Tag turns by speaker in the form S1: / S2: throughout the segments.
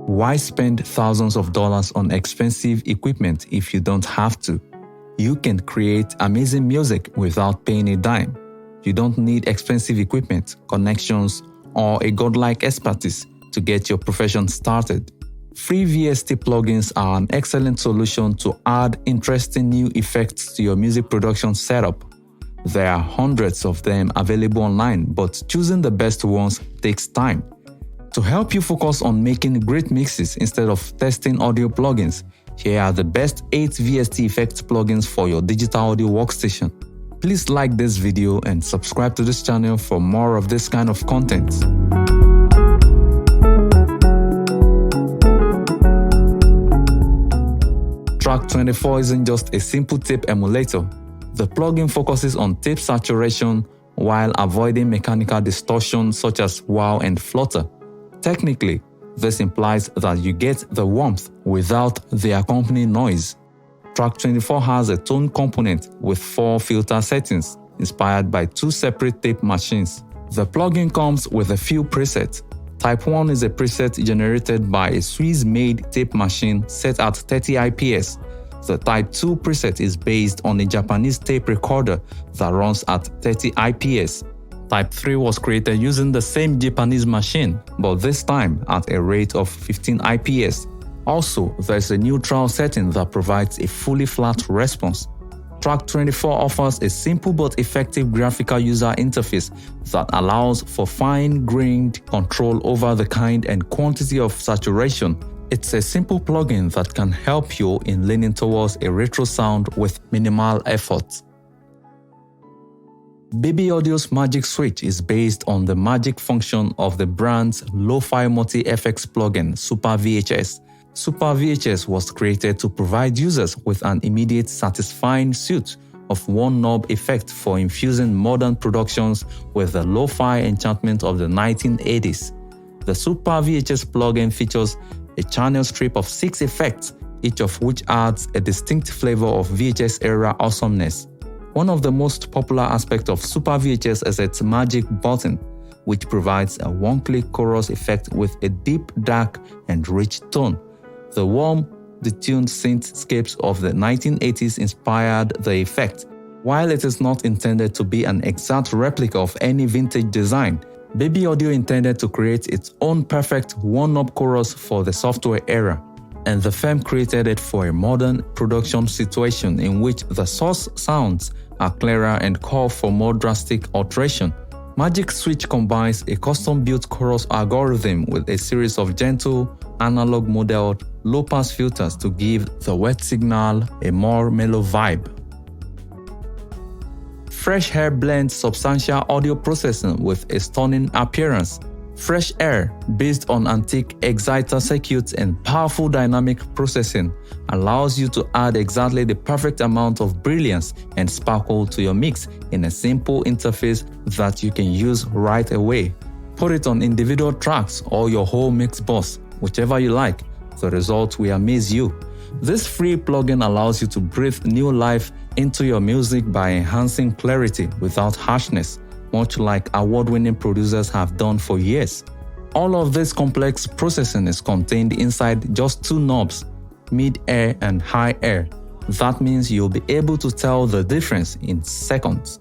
S1: Why spend thousands of dollars on expensive equipment if you don't have to? You can create amazing music without paying a dime. You don't need expensive equipment, connections, or a godlike expertise to get your profession started. Free VST plugins are an excellent solution to add interesting new effects to your music production setup. There are hundreds of them available online, but choosing the best ones takes time. To help you focus on making great mixes instead of testing audio plugins, here are the best 8 VST effects plugins for your digital audio workstation. Please like this video and subscribe to this channel for more of this kind of content. Track 24 isn't just a simple tape emulator. The plugin focuses on tape saturation while avoiding mechanical distortion such as wow and flutter. Technically, this implies that you get the warmth without the accompanying noise. Track 24 has a tone component with 4 filter settings, inspired by 2 separate tape machines. The plugin comes with a few presets. Type 1 is a preset generated by a Swiss-made tape machine set at 30 IPS. The Type 2 preset is based on a Japanese tape recorder that runs at 30 IPS. Type 3 was created using the same Japanese machine, but this time at a rate of 15 IPS. Also, there's a neutral setting that provides a fully flat response. Track 24 offers a simple but effective graphical user interface that allows for fine-grained control over the kind and quantity of saturation. It's a simple plugin that can help you in leaning towards a retro sound with minimal effort. Baby Audio's Magic Switch is based on the magic function of the brand's Lo-Fi Multi-FX plugin, Super VHS. Super VHS was created to provide users with an immediate satisfying suite of one-knob effect for infusing modern productions with the lo-fi enchantment of the 1980s. The Super VHS plugin features a channel strip of 6 effects, each of which adds a distinct flavor of VHS-era awesomeness. One of the most popular aspects of Super VHS is its magic button, which provides a one-click chorus effect with a deep, dark, and rich tone. The warm, detuned synthscapes of the 1980s inspired the effect. While it is not intended to be an exact replica of any vintage design, Baby Audio intended to create its own perfect one-knob chorus for the software era, and the firm created it for a modern production situation in which the source sounds are clearer and call for more drastic alteration. Magic Switch combines a custom-built chorus algorithm with a series of gentle, analog-modeled, low-pass filters to give the wet signal a more mellow vibe. Fresh Air blends substantial audio processing with a stunning appearance. Fresh Air, based on antique exciter circuits and powerful dynamic processing, allows you to add exactly the perfect amount of brilliance and sparkle to your mix in a simple interface that you can use right away. Put it on individual tracks or your whole mix bus, whichever you like. The result will amaze you. This free plugin allows you to breathe new life into your music by enhancing clarity without harshness, much like award-winning producers have done for years. All of this complex processing is contained inside just 2 knobs, mid-air and high-air. That means you'll be able to tell the difference in seconds.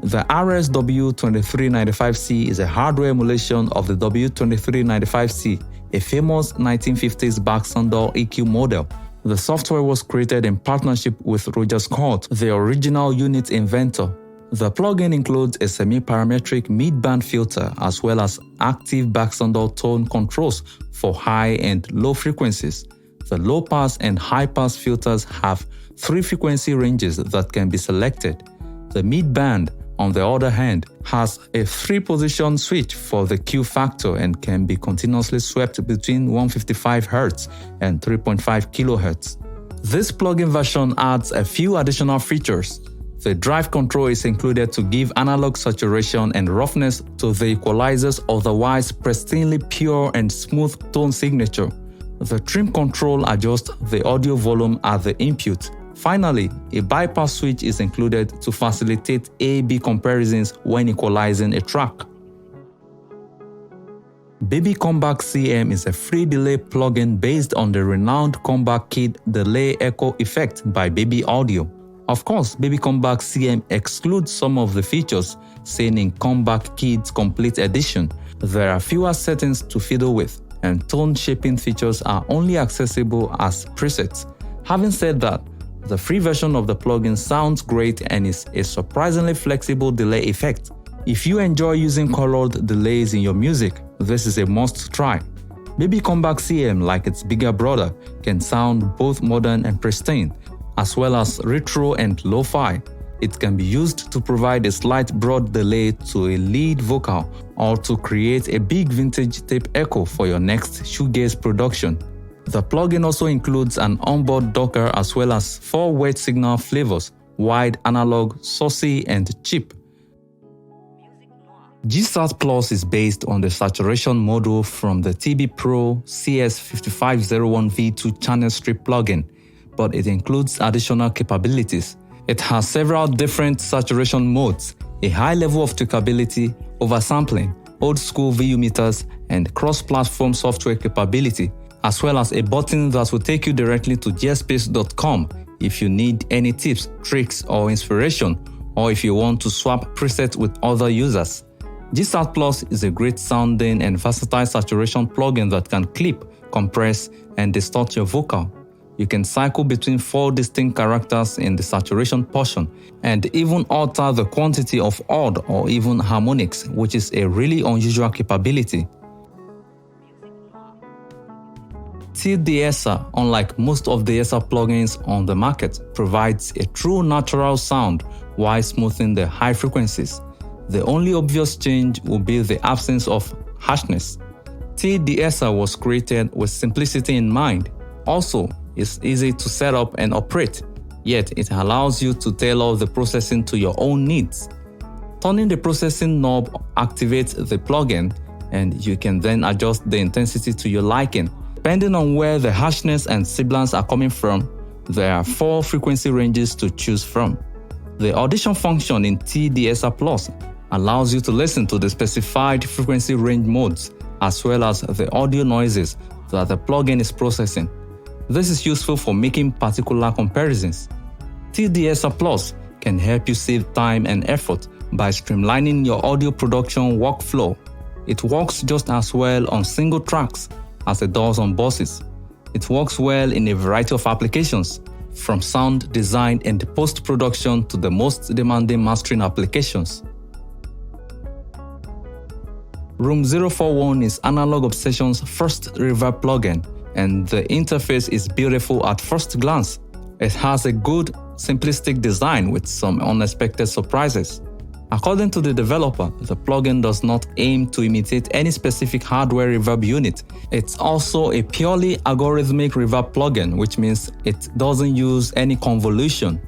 S1: The RS-W2395C is a hardware emulation of the W2395C, a famous 1950s Baxandall EQ model. The software was created in partnership with Roger Scott, the original unit inventor. The plugin includes a semi-parametric mid-band filter as well as active Baxandall tone controls for high and low frequencies. The low-pass and high-pass filters have 3 frequency ranges that can be selected. The mid-band, on the other hand, has a 3-position switch for the Q factor and can be continuously swept between 155 Hz and 3.5 kHz. This plugin version adds a few additional features. The drive control is included to give analog saturation and roughness to the equalizer's otherwise pristinely pure and smooth tone signature. The trim control adjusts the audio volume at the input. Finally, a bypass switch is included to facilitate A/B comparisons when equalizing a track. Baby Comback CM is a free delay plugin based on the renowned Comback Kid delay echo effect by Baby Audio. Of course, Baby Comback CM excludes some of the features seen in Comback Kid's Complete Edition. There are fewer settings to fiddle with, and tone shaping features are only accessible as presets. Having said that, the free version of the plugin sounds great and is a surprisingly flexible delay effect. If you enjoy using colored delays in your music, this is a must try. Baby Comback CM, like its bigger brother, can sound both modern and pristine, as well as retro and lo-fi. It can be used to provide a slight broad delay to a lead vocal or to create a big vintage tape echo for your next shoegaze production. The plugin also includes an onboard Docker as well as 4 wet signal flavors: wide, analog, saucy, and cheap. Gsat Plus is based on the saturation module from the TB Pro CS5501V2 channel strip plugin, but it includes additional capabilities. It has several different saturation modes, a high level of tweakability, oversampling, old-school VU meters, and cross-platform software capability, as well as a button that will take you directly to gearspace.com if you need any tips, tricks, or inspiration, or if you want to swap presets with other users. Gsat Plus is a great sounding and versatile saturation plugin that can clip, compress, and distort your vocal. You can cycle between 4 distinct characters in the saturation portion and even alter the quantity of odd or even harmonics, which is a really unusual capability. The Esser, unlike most of the Esser plugins on the market, provides a true natural sound while smoothing the high frequencies. The only obvious change will be the absence of harshness. The Esser was created with simplicity in mind. Also, it's easy to set up and operate, yet it allows you to tailor the processing to your own needs. Turning the processing knob activates the plugin, and you can then adjust the intensity to your liking. Depending on where the harshness and sibilance are coming from, there are 4 frequency ranges to choose from. The audition function in the Esser Plus allows you to listen to the specified frequency range modes, as well as the audio noises that the plugin is processing. This is useful for making particular comparisons. the Esser Plus can help you save time and effort by streamlining your audio production workflow. It works just as well on single tracks as it does on buses. It works well in a variety of applications, from sound design and post-production to the most demanding mastering applications. Room 041 is Analog Obsession's first reverb plugin, and the interface is beautiful at first glance. It has a good, simplistic design with some unexpected surprises. According to the developer, the plugin does not aim to imitate any specific hardware reverb unit. It's also a purely algorithmic reverb plugin, which means it doesn't use any convolution.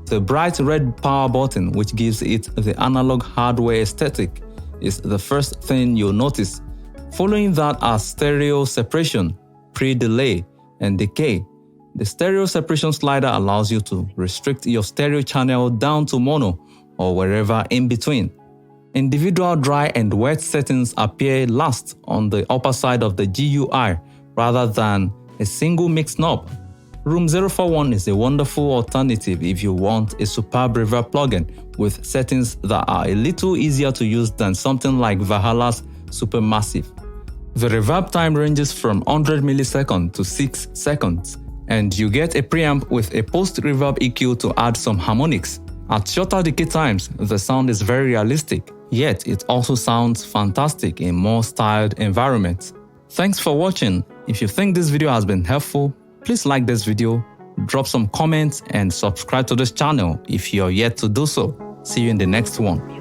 S1: The bright red power button, which gives it the analog hardware aesthetic, is the first thing you'll notice. Following that are stereo separation, pre-delay, and decay. The stereo separation slider allows you to restrict your stereo channel down to mono or wherever in between. Individual dry and wet settings appear last on the upper side of the GUI rather than a single mix knob. Room 041 is a wonderful alternative if you want a superb reverb plugin with settings that are a little easier to use than something like Valhalla's Supermassive. The reverb time ranges from 100 milliseconds to 6 seconds, and you get a preamp with a post-reverb EQ to add some harmonics. At shorter decay times, the sound is very realistic, yet it also sounds fantastic in more styled environments. Thanks for watching. If you think this video has been helpful, please like this video, drop some comments, and subscribe to this channel if you're yet to do so. See you in the next one.